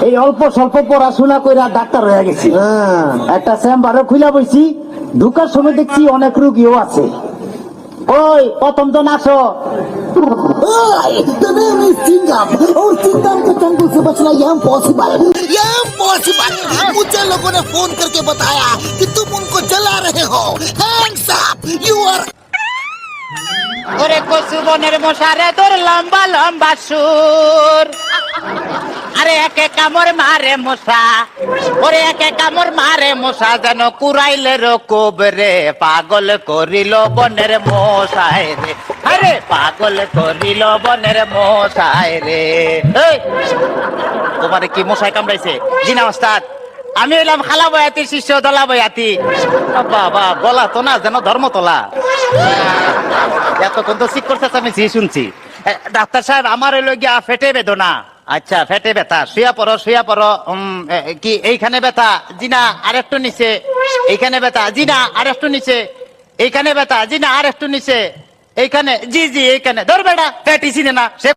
এই অল্প স্বল্প পড়াশোনা করে ডাক্তার হয়ে গেছি। একটা চেম্বারও খুলে বইছি, ঢুকার সময় দেখছি অনেক রুগীও আছে। ওই প্রথম জন আসো। The name is Singam और सिंगम का तुमको से बचना ये इम्पॉसिबल। मुझे लोगों ने फोन करके बताया कि तुम उनको जला रहे हो। Hands up, you are। ওরে কচু বনের মশারে তোর লম্বা লম্বা সুর, আরে একে কামড় মারে মশা, ওরে একে কামড় মারে মশা, যেন কুড়াইলে রকব রে, পাগল করিল বনের মশায় রে, আরে পাগল করিল বনের মশায় রে। এই, তোমারে কি মশায় কামড়াইছে? জি না ওস্তাদ, আমি এলাম খালা বয়াতির শিষ্য দলা বয়াতি। বাবা, গলা তো না যেন ধর্মতলা। এতক্ষণ তো ঠিক করছে, আমি জি শুনছি। ডাক্তার সাহেব, আমার হইল গিয়া ফেটে বেদনা। আচ্ছা, ফেটে ব্যথা, শুয়া পড়ো শুয়া পড়ো। কি এইখানে ব্যথা? জি না, আর একটু নিচে। এইখানে ব্যথা? জি না, আর একটু নিচে। এইখানে ব্যথা? জি না, আর একটু নিচে। এইখানে? জি জি, এইখানে। ধর বেটা, পেটি চিনে না সে।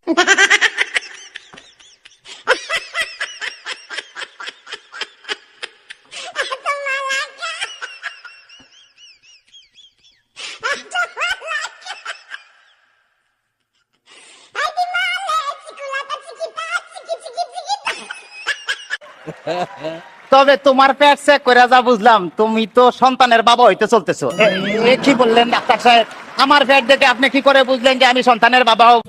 তবে তোমার পেট চেক করে যা বুঝলাম, তুমি তো সন্তানের বাবা হইতে চলতেছো। কি বললেন ডাক্তার সাহেব? আমার পেট দেখে আপনি কি করে বুঝলেন যে আমি সন্তানের বাবা হব?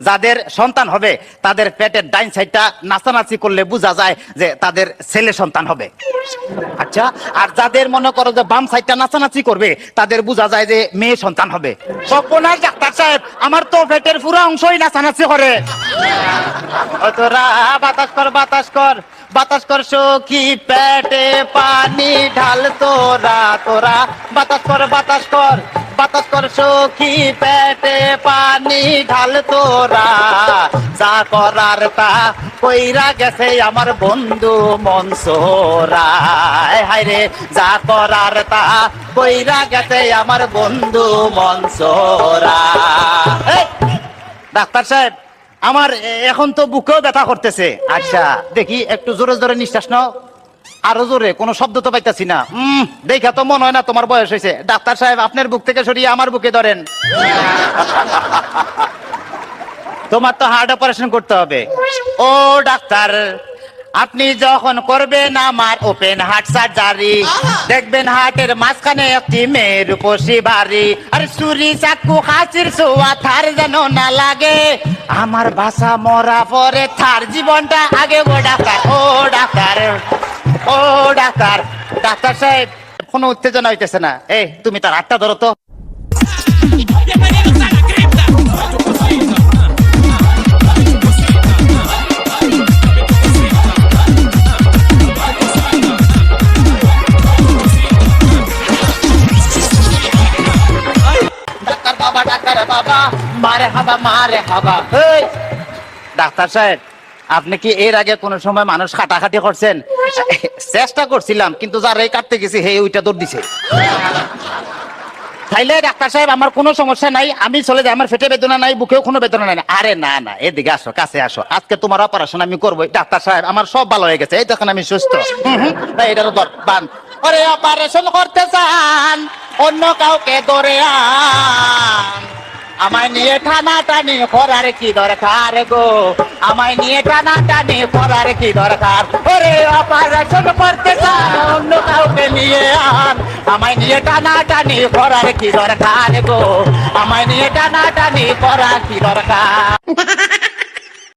যাদের সন্তান হবে তাদের পেটের ডাইন সাইডটা নাচানাচি করলে বোঝা যায় যে তাদের ছেলে সন্তান হবে। আচ্ছা, আর যাদের মনে করো যে বাম সাইডটা নাচানাচি করবে তাদের বোঝা যায় যে মেয়ে সন্তান হবে। সর্বনাশ ডাক্তার সাহেব, আমার তো পেটের পুরো অংশই নাচানাচি করে। তোরা বাতাস কর বাতাস কর বাতাস কর সখী, পেটে পানি ঢাল তোরা, তোরা বাতাস কর বাতাস কর বাতাস কর সখী, পেটে পানি ঢাল তোরা, যা করার তা কইরা গেছে আমার বন্ধু মনসুরা। হায় রে, যা করার তা কইরা গেছে আমার বন্ধু মনসুরা। ডাক্তার সাহেব, আমার এখন তো বুকেও ব্যথা করতেছে। আচ্ছা, দেখি একটু জোরে জোরে নিঃশ্বাস নাও। আরো জোরে, কোনো শব্দ তো পাইতাছি না। দেখা তো মনে হয় না তোমার বয়স হয়েছে। ডাক্তার সাহেব, আপনার বুক থেকে সরিয়ে আমার বুকে ধরেন। তোমার তো হার্ট অপারেশন করতে হবে। ও ডাক্তার, আপনি যখন করবেন আমার ওপেন হার্ট সার্জারি, দেখবেন হার্টের মাঝখানে একটি মেয়ের উপসী ভারী, আর ছুরি চাকু খাসির ছোঁয়া থার যেন না লাগে, আমার বাসা মরা পরে থার জীবনটা আগে। ও ডাক্তার, ও ডাক্তার, ও ডাক্তার। ডাক্তার সাহেব, কোনো উত্তেজনা হইতেছে না। এই, তুমি তার হাতটা ধরো তো। মারে হাবা মারে হাবা। ডাক্তার সাহেব, আপনি কি এর আগে কোন সময় মানুষ কাটাকাটি করছেন? চেষ্টা করছিলাম, কিন্তু যারাই কাটতে গেছি হে ওইটা দৌড় দিছে। তাইলে ডাক্তার সাহেব, আমার কোনো সমস্যা নাই, আমি চলে যাই, আমার পেটে বেদনা নাই, বুকেও কোনো বেদনা নাই। আরে না না, এদিকে আসো, কাছে আসো, আজকে তোমার অপারেশন আমি করবোই। ডাক্তার সাহেব, আমার সব ভালো হয়ে গেছে, এই তখন আমি সুস্থ। এটার বান। ওরে, অপারেশন করতে চান, অন্য কাউকে ধরে আন, আমায় নিয়ে টানাটানি করার কি দরকার গো, আমায় নিয়ে টানাটানি করার কি দরকার? ওরে, অপারেশন করতে চান, অন্য কাউকে নিয়ে আন, আমায় নিয়ে টানাটানি করার কি দরকার গো, আমায় নিয়ে টানাটানি করার কি দরকার?